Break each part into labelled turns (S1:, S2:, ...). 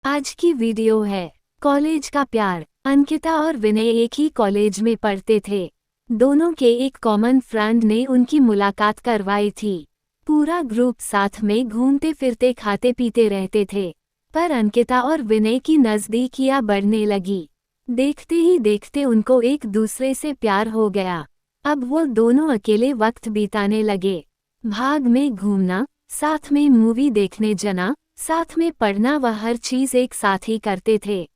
S1: आज की वीडियो है कॉलेज का प्यार। अंकिता और विनय एक ही कॉलेज में पढ़ते थे। दोनों के एक कॉमन फ्रेंड ने उनकी मुलाकात करवाई थी। पूरा ग्रुप साथ में घूमते फिरते खाते पीते रहते थे। पर अंकिता और विनय की नज़दीकियां बढ़ने लगी। देखते ही देखते उनको एक दूसरे से प्यार हो गया। अब वो दोनों अकेले वक्त बिताने लगे। भाग में घूमना, साथ में मूवी देखने जाना, साथ में पढ़ना, वह हर चीज एक साथ ही करते थे।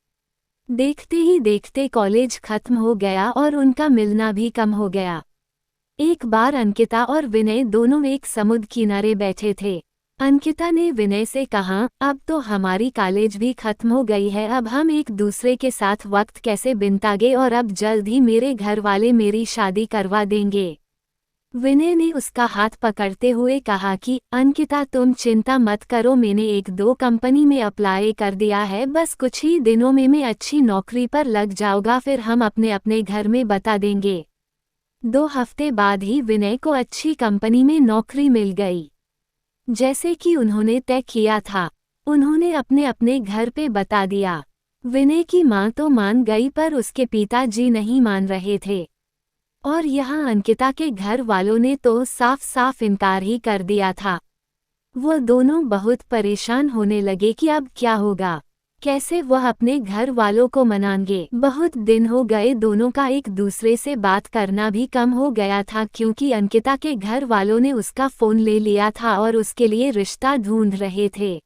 S1: देखते ही देखते कॉलेज खत्म हो गया और उनका मिलना भी कम हो गया। एक बार अंकिता और विनय दोनों एक समुद्र किनारे बैठे थे। अंकिता ने विनय से कहा, अब तो हमारी कॉलेज भी खत्म हो गई है, अब हम एक दूसरे के साथ वक्त कैसे बिताएंगे, और अब जल्द ही मेरे घर वाले मेरी शादी करवा देंगे। विनय ने उसका हाथ पकड़ते हुए कहा कि अंकिता तुम चिंता मत करो, मैंने एक दो कंपनी में अप्लाई कर दिया है, बस कुछ ही दिनों में मैं अच्छी नौकरी पर लग जाऊंगा, फिर हम अपने अपने घर में बता देंगे। 2 हफ्ते बाद ही विनय को अच्छी कंपनी में नौकरी मिल गई, जैसे कि उन्होंने तय किया था। उन्होंने अपने अपने घर पे बता दिया। विनय की माँ तो मान गई, पर उसके पिताजी नहीं मान रहे थे। और यहाँ अंकिता के घर वालों ने तो साफ साफ इनकार ही कर दिया था। वो दोनों बहुत परेशान होने लगे कि अब क्या होगा, कैसे वह अपने घर वालों को मनाएंगे। बहुत दिन हो गए, दोनों का एक दूसरे से बात करना भी कम हो गया था, क्योंकि अंकिता के घर वालों ने उसका फ़ोन ले लिया था और उसके लिए रिश्ता ढूंढ रहे थे।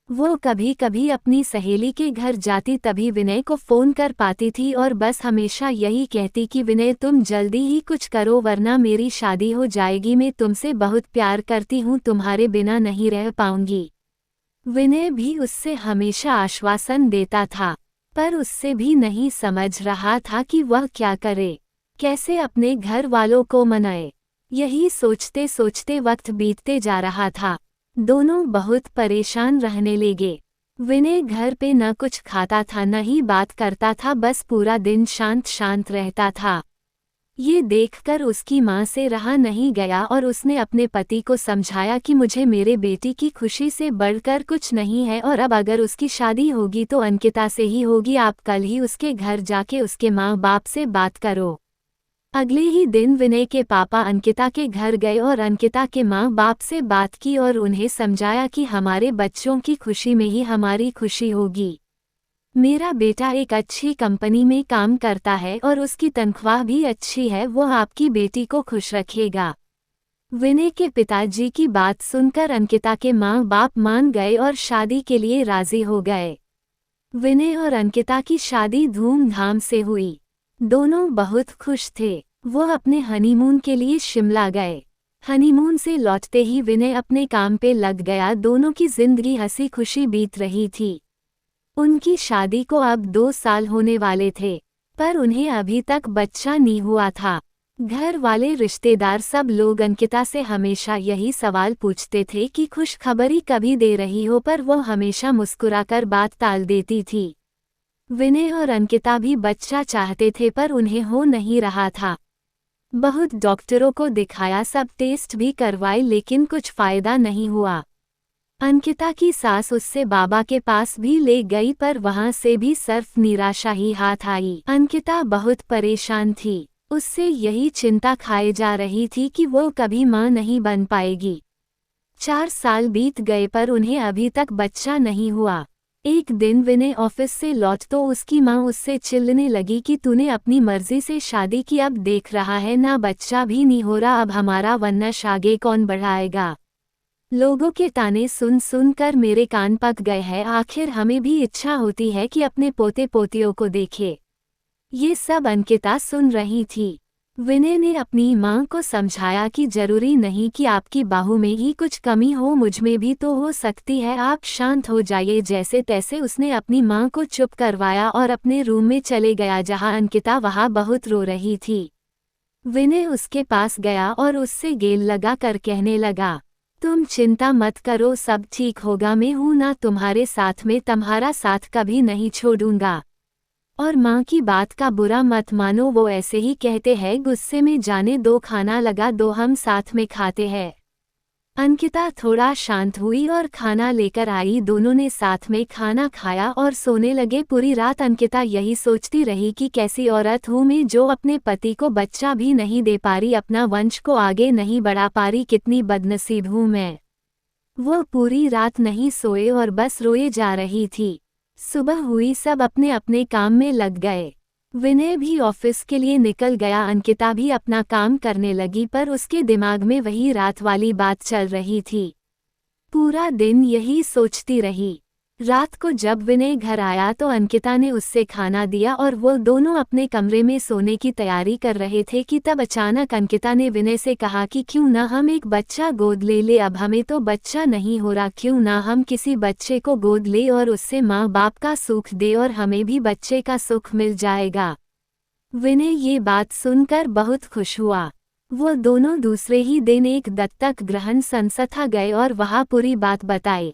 S1: वो कभी कभी अपनी सहेली के घर जाती, तभी विनय को फ़ोन कर पाती थी और बस हमेशा यही कहती कि विनय तुम जल्दी ही कुछ करो वरना मेरी शादी हो जाएगी, मैं तुमसे बहुत प्यार करती हूँ, तुम्हारे बिना नहीं रह पाऊंगी। विनय भी उससे हमेशा आश्वासन देता था, पर उससे भी नहीं समझ रहा था कि वह क्या करे, कैसे अपने घर वालों को मनाए। यही सोचते सोचते वक्त बीतते जा रहा था। दोनों बहुत परेशान रहने लगे। विनय घर पे न कुछ खाता था न ही बात करता था, बस पूरा दिन शांत शांत रहता था। ये देखकर उसकी माँ से रहा नहीं गया और उसने अपने पति को समझाया कि मुझे मेरे बेटी की खुशी से बढ़कर कुछ नहीं है, और अब अगर उसकी शादी होगी तो अंकिता से ही होगी, आप कल ही उसके घर जाके उसके माँ बाप से बात करो। अगले ही दिन विनय के पापा अंकिता के घर गए और अंकिता के माँ बाप से बात की और उन्हें समझाया कि हमारे बच्चों की खुशी में ही हमारी खुशी होगी। मेरा बेटा एक अच्छी कंपनी में काम करता है और उसकी तनख्वाह भी अच्छी है, वो आपकी बेटी को खुश रखेगा। विनय के पिताजी की बात सुनकर अंकिता के माँ बाप मान गए और शादी के लिए राजी हो गए। विनय और अंकिता की शादी धूमधाम से हुई। दोनों बहुत खुश थे। वो अपने हनीमून के लिए शिमला गए। हनीमून से लौटते ही विनय अपने काम पे लग गया। दोनों की जिंदगी हंसी खुशी बीत रही थी। उनकी शादी को अब 2 साल होने वाले थे, पर उन्हें अभी तक बच्चा नहीं हुआ था। घर वाले रिश्तेदार सब लोग अंकिता से हमेशा यही सवाल पूछते थे कि खुशखबरी कभी दे रही हो, पर वो हमेशा मुस्कुराकर बात टाल देती थी। विनय और अंकिता भी बच्चा चाहते थे, पर उन्हें हो नहीं रहा था। बहुत डॉक्टरों को दिखाया, सब टेस्ट भी करवाए, लेकिन कुछ फायदा नहीं हुआ। अंकिता की सास उससे बाबा के पास भी ले गई, पर वहां से भी सिर्फ निराशा ही हाथ आई। अंकिता बहुत परेशान थी। उससे यही चिंता खाए जा रही थी कि वो कभी मां नहीं बन पाएगी। 4 साल बीत गए, पर उन्हें अभी तक बच्चा नहीं हुआ। एक दिन विनय ऑफिस से लौट तो उसकी माँ उससे चिल्लाने लगी कि तूने अपनी मर्जी से शादी की, अब देख रहा है ना बच्चा भी नहीं हो रहा, अब हमारा वंश आगे कौन बढ़ाएगा। लोगों के ताने सुन सुन कर मेरे कान पक गए हैं, आखिर हमें भी इच्छा होती है कि अपने पोते पोतियों को देखे। ये सब अंकिता सुन रही थी। विनय ने अपनी माँ को समझाया कि जरूरी नहीं कि आपकी बाहू में ही कुछ कमी हो, मुझमें भी तो हो सकती है, आप शांत हो जाइए। जैसे तैसे उसने अपनी माँ को चुप करवाया और अपने रूम में चले गया, जहाँ अंकिता वहाँ बहुत रो रही थी। विनय उसके पास गया और उससे गेल लगा कर कहने लगा, तुम चिंता मत करो, सब ठीक होगा, मैं हूं ना तुम्हारे साथ में, तुम्हारा साथ कभी नहीं छोड़ूंगा। और माँ की बात का बुरा मत मानो, वो ऐसे ही कहते हैं, गुस्से में जाने दो, खाना लगा दो, हम साथ में खाते हैं। अंकिता थोड़ा शांत हुई और खाना लेकर आई। दोनों ने साथ में खाना खाया और सोने लगे। पूरी रात अंकिता यही सोचती रही कि कैसी औरत हूँ मैं जो अपने पति को बच्चा भी नहीं दे पा रही, अपना वंश को आगे नहीं बढ़ा पा रही, कितनी बदनसीब हूँ मैं। वो पूरी रात नहीं सोए और बस रोए जा रही थी। सुबह हुई, सब अपने अपने काम में लग गए। विनय भी ऑफिस के लिए निकल गया। अंकिता भी अपना काम करने लगी, पर उसके दिमाग में वही रात वाली बात चल रही थी। पूरा दिन यही सोचती रही। रात को जब विनय घर आया तो अंकिता ने उससे खाना दिया और वो दोनों अपने कमरे में सोने की तैयारी कर रहे थे कि तब अचानक अंकिता ने विनय से कहा कि क्यों ना हम एक बच्चा गोद ले। अब हमें तो बच्चा नहीं हो रहा, क्यों ना हम किसी बच्चे को गोद ले और उससे माँ बाप का सुख दे और हमें भी बच्चे का सुख मिल जाएगा। विनय ये बात सुनकर बहुत खुश हुआ। वो दोनों दूसरे ही दिन एक दत्तक ग्रहण संस्था गए और वहाँ पूरी बात बताई।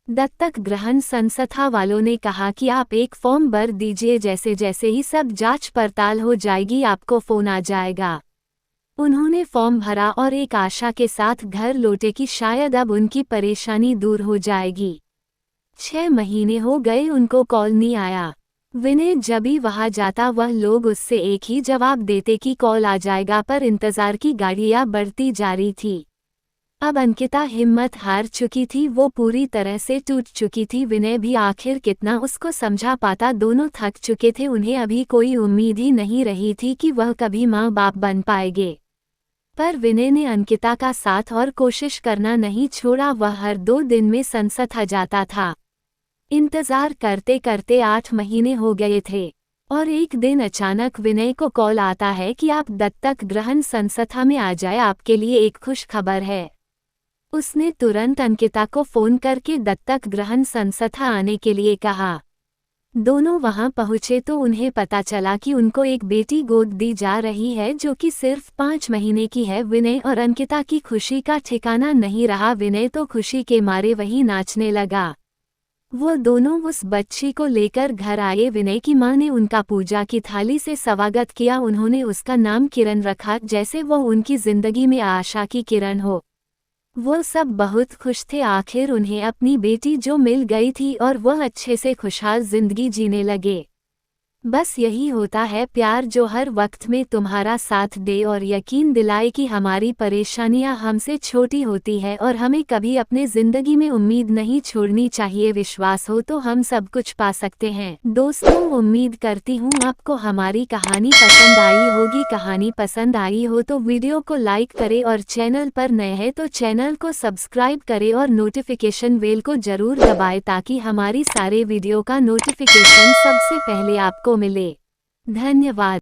S1: दत्तक ग्रहण संस्था वालों ने कहा कि आप एक फॉर्म भर दीजिए, जैसे जैसे ही सब जांच पड़ताल हो जाएगी आपको फोन आ जाएगा। उन्होंने फॉर्म भरा और एक आशा के साथ घर लौटे कि शायद अब उनकी परेशानी दूर हो जाएगी। 6 महीने हो गए, उनको कॉल नहीं आया। विनय जब भी वहां जाता वह लोग उससे एक ही जवाब देते कि कॉल आ जाएगा, पर इंतजार की गाड़ियां बढ़ती जा रही थी। अब अंकिता हिम्मत हार चुकी थी, वो पूरी तरह से टूट चुकी थी। विनय भी आखिर कितना उसको समझा पाता, दोनों थक चुके थे। उन्हें अभी कोई उम्मीद ही नहीं रही थी कि वह कभी माँ बाप बन पाएंगे। पर विनय ने अंकिता का साथ और कोशिश करना नहीं छोड़ा। वह हर 2 दिन में संस्था जाता था। इंतजार करते करते 8 महीने हो गए थे और एक दिन अचानक विनय को कॉल आता है कि आप दत्तक ग्रहण संस्था में आ जाए, आपके लिए एक खुश खबर है। उसने तुरंत अंकिता को फोन करके दत्तक ग्रहण संस्था आने के लिए कहा। दोनों वहां पहुंचे तो उन्हें पता चला कि उनको एक बेटी गोद दी जा रही है जो कि सिर्फ 5 महीने की है। विनय और अंकिता की खुशी का ठिकाना नहीं रहा। विनय तो खुशी के मारे वहीं नाचने लगा। वो दोनों उस बच्ची को लेकर घर आए। विनय की मां ने उनका पूजा की थाली से स्वागत किया। उन्होंने उसका नाम किरण रखा, जैसे वो उनकी जिंदगी में आशा की किरण हो। वो सब बहुत खुश थे, आखिर उन्हें अपनी बेटी जो मिल गई थी और वह अच्छे से खुशहाल जिंदगी जीने लगे। बस यही होता है प्यार, जो हर वक्त में तुम्हारा साथ दे और यकीन दिलाए कि हमारी परेशानियां हमसे छोटी होती है और हमें कभी अपने जिंदगी में उम्मीद नहीं छोड़नी चाहिए। विश्वास हो तो हम सब कुछ पा सकते हैं। दोस्तों, उम्मीद करती हूँ आपको हमारी कहानी पसंद आई होगी। कहानी पसंद आई हो तो वीडियो को लाइक करें और चैनल पर नए हैं तो चैनल को सब्सक्राइब करें और नोटिफिकेशन बेल को जरूर दबाएं ताकि हमारी सारे वीडियो का नोटिफिकेशन सबसे पहले आपको मिले। धन्यवाद।